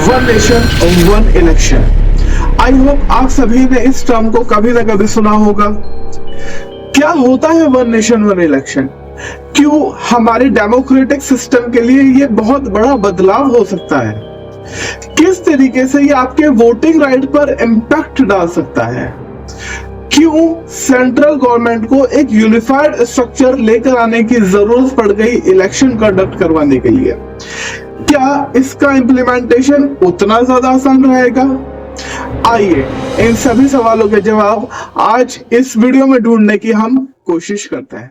One nation one election. I hope आप सभी ने इस टर्म को कभी ना कभी सुना होगा। क्या होता है वन नेशन वन इलेक्शन? क्यों हमारे डेमोक्रेटिक सिस्टम के लिए ये बहुत बड़ा बदलाव हो सकता है? किस तरीके से ये आपके वोटिंग राइट पर इम्पैक्ट डाल सकता है? क्यों सेंट्रल गवर्नमेंट को एक यूनिफाइड स्ट्रक्चर लेकर आने की जरूरत पड़ गई इलेक्शन कंडक्ट करवाने के लिए? क्या इसका इम्प्लीमेंटेशन उतना ज्यादा आसान रहेगा? आइए इन सभी सवालों के जवाब आज इस वीडियो में ढूंढने की हम कोशिश करते हैं।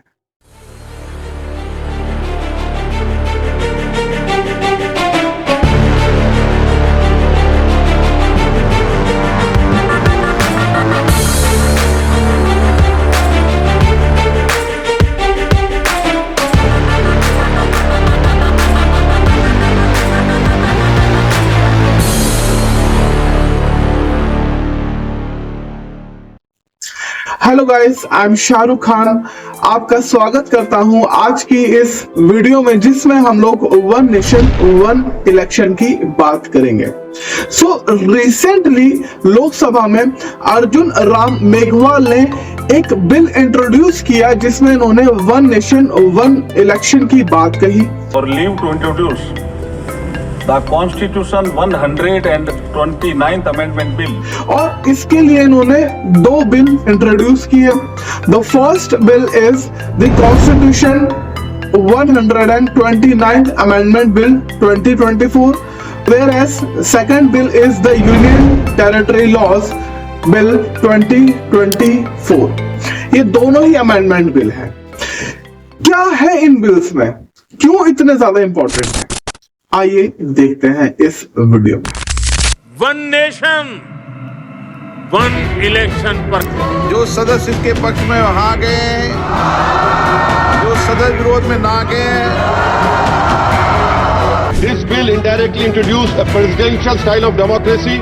Hello guys, I am Shahrukh Khan. आपका स्वागत करता हूं आज की इस वीडियो में जिसमें हम लोग वन नेशन वन इलेक्शन की बात करेंगे। रिसेंटली लोकसभा में अर्जुन राम मेघवाल ने एक बिल इंट्रोड्यूस किया जिसमें इन्होंने वन नेशन वन इलेक्शन की बात कही। और leave to introduce the constitution 129th amendment bill. और इसके लिए इन्होंने दो बिल इंट्रोड्यूस किए। The first bill is the constitution 129th amendment bill 2024, whereas second bill is the Union Territory Laws Bill 2024। ये दोनों ही अमेंडमेंट बिल है। क्या है इन बिल्स में? क्यों इतने ज्यादा इंपॉर्टेंट है? आइए देखते हैं इस वीडियो में। वन नेशन वन इलेक्शन पर जो सदस्य इसके पक्ष में वहां गए, जो सदस्य विरोध में ना गए। This bill indirectly introduced a presidential style of democracy.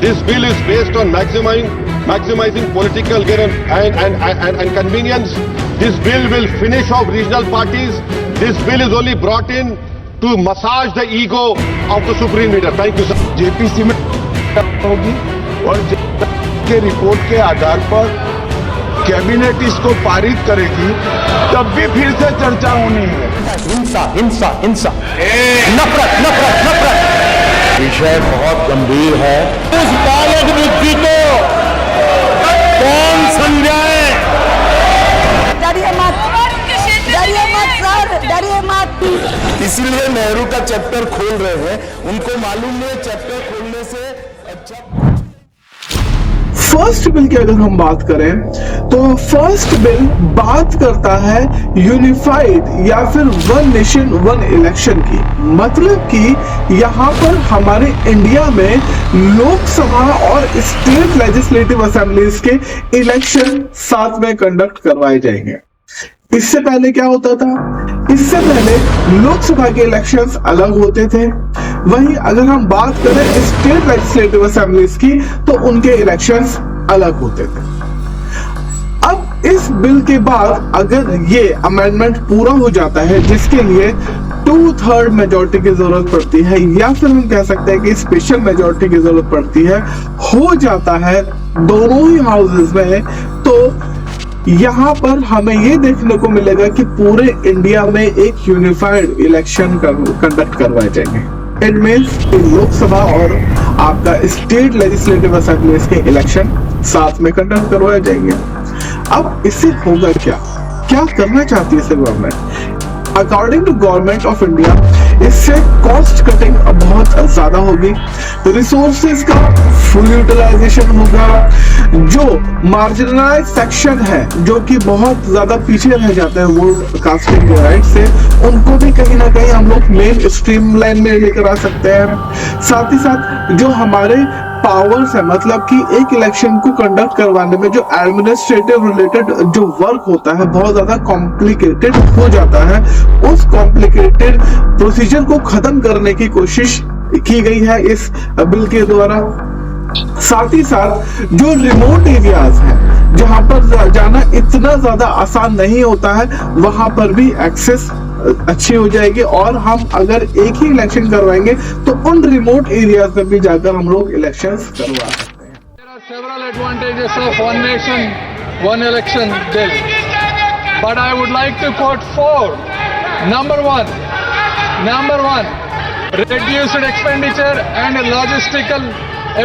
This bill is based on maximizing political gain and convenience. This bill will finish off regional parties. This bill is only brought in to massage the ego of the supreme leader. Thank you, sir. JPC में होगी और के report के आधार पर cabinet इसको पारित करेगी, तब भी फिर से चर्चा होनी है। हिंसा हिंसा हिंसा, नफरत नफरत नफरत, विषय बहुत गंभीर है। उस बालक बुद्धि को कौन समझाए? डरिए मत, डरिए मत सर, डरिए मत। इसीलिए नेहरू का चैप्टर खोल रहे हैं। उनको मालूम नहीं चैप्टर खोलने से अच्छा। फर्स्ट बिल की अगर हम बात करें तो फर्स्ट बिल बात करता है यूनिफाइड या फिर वन नेशन वन इलेक्शन की। मतलब कि यहाँ पर हमारे इंडिया में लोकसभा और स्टेट लेजिस्लेटिव असेंबलीज के इलेक्शन साथ में कंडक्ट करवाए जाएंगे। इससे पहले क्या होता था? इससे पहले लोकसभा के इलेक्शंस अलग होते थे। वहीं अगर हम बात करें स्टेट लेजिस्लेटिव असेंबलीज की तो उनके इलेक्शंस अलग होते थे। अब इस बिल के बाद अगर ये अमेंडमेंट पूरा हो जाता है जिसके लिए 2/3 मेजोरिटी की जरूरत पड़ती है या फिर हम कह सकते हैं कि स्पेशल मेजोरिटी की जरूरत पड़ती है, हो जाता है दोनों ही हाउसेस में, तो यहाँ पर हमें ये देखने को मिलेगा कि पूरे इंडिया में एक यूनिफाइड इलेक्शन कंडक्ट करवाए जाएंगे। इट मींस लोकसभा और आपका स्टेट लेजिस्लेटिव असेंबलीज के इलेक्शन साथ में कंडक्ट करवाए जाएंगे। अब इससे होगा क्या करना चाहती है government? According to government of India इससे कॉस्ट कटिंग बहुत ज्यादा होगी, रिसोर्सेज का फुल यूटिलाइजेशन होगा। जो मार्जिनलाइज सेक्शन है जो कि बहुत ज्यादा पीछे रह जाते हैं वोट कास्टिंग के राइट से, उनको भी कहीं ना कहीं हम लोग मेन स्ट्रीम लाइन में लेकर आ सकते हैं। साथ ही साथ जो हमारे पावर्स है, मतलब कि एक इलेक्शन को कंडक्ट करवाने में जो एडमिनिस्ट्रेटिव रिलेटेड जो वर्क होता है बहुत ज्यादा कॉम्प्लिकेटेड हो जाता है, उस कॉम्प्लिकेटेड प्रोसीजर को खत्म करने की कोशिश की गई है इस बिल के द्वारा। साथ ही साथ जो रिमोट एरियाज हैं जहां पर जाना इतना ज्यादा आसान नहीं होता है, वहां पर भी एक्सेस अच्छी हो जाएगी और हम अगर एक ही इलेक्शन करवाएंगे तो उन रिमोट एरियाज में भी जाकर हम लोग इलेक्शंस करवा सकते हैं। There are several advantages of one nation, one election bill, but I would like to quote four. Number one, reduced expenditure and logistical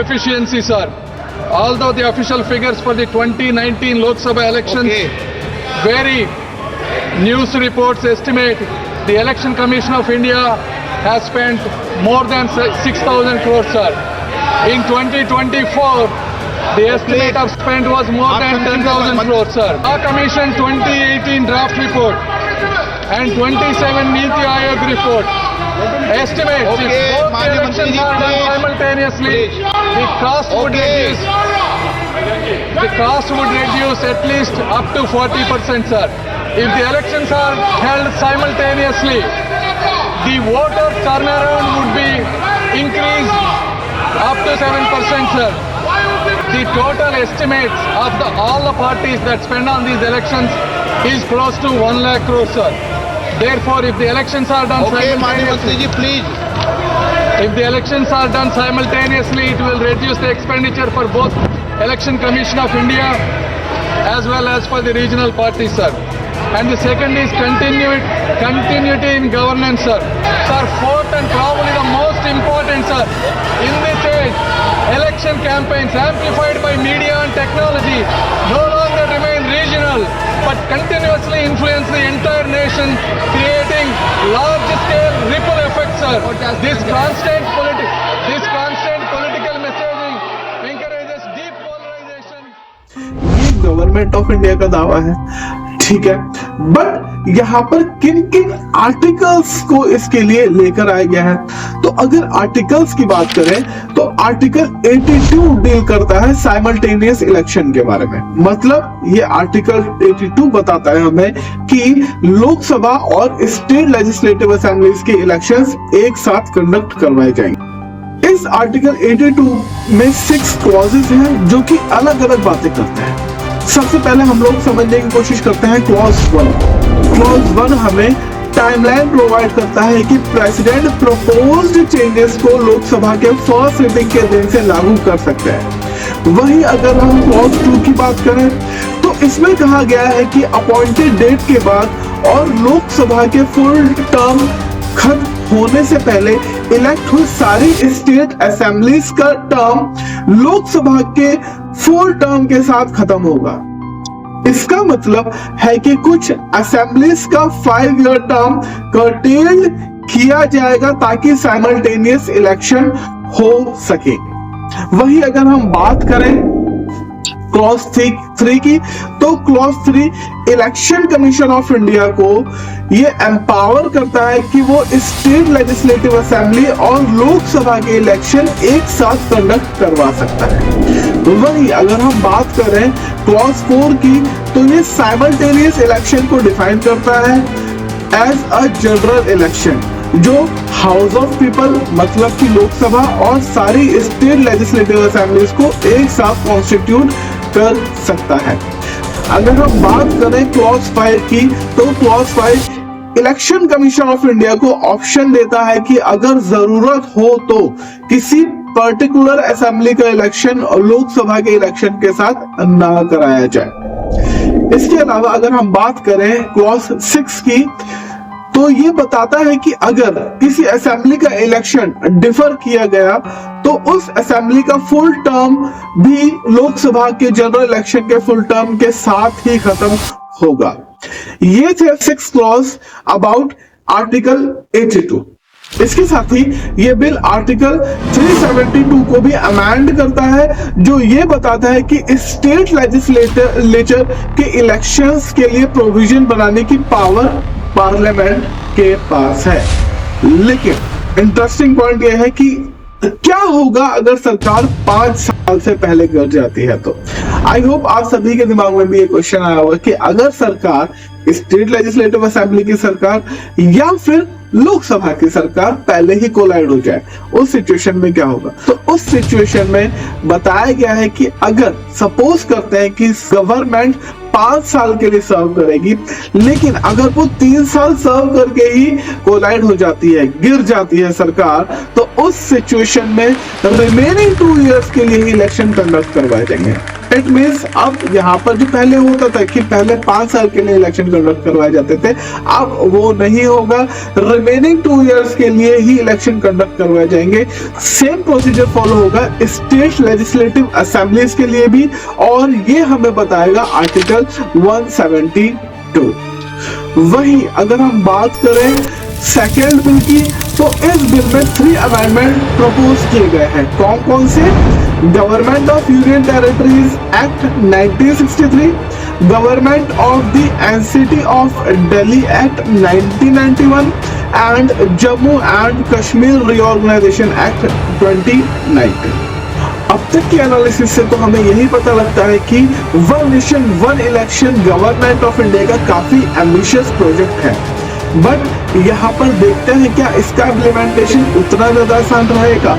efficiency, sir. Although the official figures for the 2019 Lok Sabha elections vary, news reports estimate the Election Commission of India has spent more than 6,000 crores, sir. In 2024, the estimate of spend was more than 10,000 crores, sir. Our Commission 2018 draft report and 27 Niti Aayog report estimates if both the elections are done simultaneously, the cost would reduce at least up to 40%, sir. If the elections are held simultaneously, the voter turnaround would be increased up to 7%, sir. The total estimates of all the parties that spend on these elections is close to 1 lakh crore, sir. Therefore, if the elections are done simultaneously, it will reduce the expenditure for both Election Commission of India as well as for the regional parties, sir. And the second is continuity in governance, sir. Sir, fourth and probably the most important, sir, in this age, election campaigns amplified by media and technology no longer remain regional, but continuously influence the entire nation, creating large-scale ripple effects, sir. This constant political messaging encourages deep polarization. ये government of India का दावा है, ठीक है, but यहाँ पर किन किन आर्टिकल्स को इसके लिए लेकर आया गया है? तो अगर आर्टिकल्स की बात करें तो आर्टिकल 82 डील करता है साइमल्टेनियस इलेक्शन के बारे में। मतलब ये आर्टिकल 82 बताता है हमें कि लोकसभा और स्टेट लेजिस्लेटिव असेंबलीज के इलेक्शंस एक साथ कंडक्ट करवाए जाएंगे। इस आर्टिकल 82 में 6 क्लॉजेस हैं जो कि अलग अलग बातें करते हैं। सबसे पहले हम लोग समझने की कोशिश करते हैं क्लॉज 1। क्लॉज 1 हमें टाइमलाइन प्रोवाइड करता है कि प्रेसिडेंट प्रपोज्ड चेंजेस को लोकसभा के फर्स्ट रीडिंग के दिन से लागू कर सकते हैं। वहीं अगर हम क्लॉज 2 की बात करें तो इसमें कहा गया है कि अपॉइंटेड डेट के बाद और लोकसभा के फुल टर्म खत्म होने से पहले इलेक्ट हुई सारी स्टेट असेंबलीज का टर्म लोकसभा के फुल टर्म के साथ खत्म होगा। इसका मतलब है कि कुछ असेंबलीज का 5 ईयर टर्म कर्टेल्ड किया जाएगा ताकि साइमल्टेनियस इलेक्शन हो सके। वही अगर हम बात करें क्लॉज 3 की तो clause 3 election commission of India को ये एम्पावर करता है कि वो स्टेट लेजिस्लेटिव असेंबली और लोकसभा के इलेक्शन एक साथ कंडक्ट करवा सकता है। वही अगर हम बात करें क्लॉज 4 की तो ये साइमल्टेनियस इलेक्शन को डिफाइन करता है एज अ जनरल इलेक्शन जो हाउस ऑफ पीपल मतलब कि लोकसभा और सारी स्टेट लेजिस्लेटिव असेंबलीज को एक साथ कॉन्स्टिट्यूट कर सकता है। अगर हम बात करें क्लॉज 5 की तो clause 5 election commission of India को ऑप्शन देता है कि अगर जरूरत हो तो किसी पर्टिकुलर असेंबली का इलेक्शन और लोकसभा के इलेक्शन के साथ ना कराया जाए। इसके अलावा अगर हम बात करें क्लॉज 6 की तो ये बताता है कि अगर किसी असेंबली का इलेक्शन डिफर किया गया तो उस असेंबली का फुल टर्म भी लोकसभा के जनरल इलेक्शन के फुल टर्म के साथ ही खत्म होगा। ये थे 6 क्लॉज अबाउट आर्टिकल 82। इसके साथ ही ये बिल आर्टिकल 372 को भी अमेंड करता है जो ये बताता है कि स्टेट लेजिस्लेचर के इलेक्शंस के लिए प्रोविजन बनाने की पावर पार्लियामेंट के पास है। लेकिन इंटरेस्टिंग पॉइंट यह है कि क्या होगा अगर सरकार 5 साल से पहले कर जाती है। तो आई होप आप सभी के दिमाग में भी ये क्वेश्चन आया होगा कि अगर सरकार स्टेट लेजिस्लेटिव असेंबली की सरकार या फिर लोकसभा की सरकार पहले ही कोलाइड हो जाए उस सिचुएशन में क्या होगा। तो उस सिचुएशन में बताया गया है कि अगर सपोज करते हैं कि गवर्नमेंट 5 साल के लिए सर्व करेगी, लेकिन अगर वो 3 साल सर्व करके ही कोलाइड हो जाती है, गिर जाती है सरकार, तो उस सिचुएशन में रिमेनिंग 2 इयर्स के लिए इलेक्शन कंडक्ट करवाए जाएंगे। इट मींस अब यहाँ पर जो पहले होता था कि पहले 5 साल के लिए इलेक्शन कंडक्ट करवाए जाते थे, अब वो नहीं होगा। रिमेनिंग 2 इयर्स के लिए ही इलेक्शन कंडक्ट करवाए जाएंगे। सेम प्रोसीजर फॉलो होगा स्टेट लेजिस्लेटिव असेंबलीज के लिए भी, और ये हमें बताएगा आर्टिकल 172। वही अगर हम बात करें सेकेंड बिल की, तो इस बिल में 3 अमेंडमेंट प्रपोज किए गए हैं। कौन कौन से? Government of union territories act 1963, government of the NCT of Delhi act 1991 and Jammu and Kashmir reorganisation act 2019। अब तक के एनालिसिस से तो हमें यही पता लगता है कि one nation one election government of India का काफी एम्बिशियस प्रोजेक्ट है, बट यहाँ पर देखते हैं क्या इसका इम्प्लीमेंटेशन उतना ज्यादा आसान रहेगा।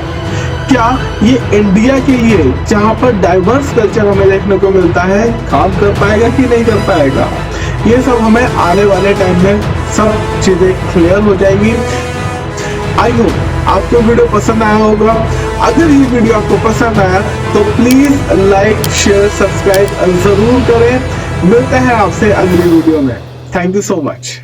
क्या ये इंडिया के लिए, जहाँ पर डाइवर्स कल्चर हमें देखने को मिलता है, काम कर पाएगा कि नहीं कर पाएगा? ये सब हमें आने वाले टाइम में सब चीजें क्लियर हो जाएंगी। आई होप आपको वीडियो पसंद आया होगा। अगर ये वीडियो आपको पसंद आया तो प्लीज लाइक, शेयर, सब्सक्राइब जरूर करें। मिलते हैं आपसे अगली वीडियो में। Thank you so much.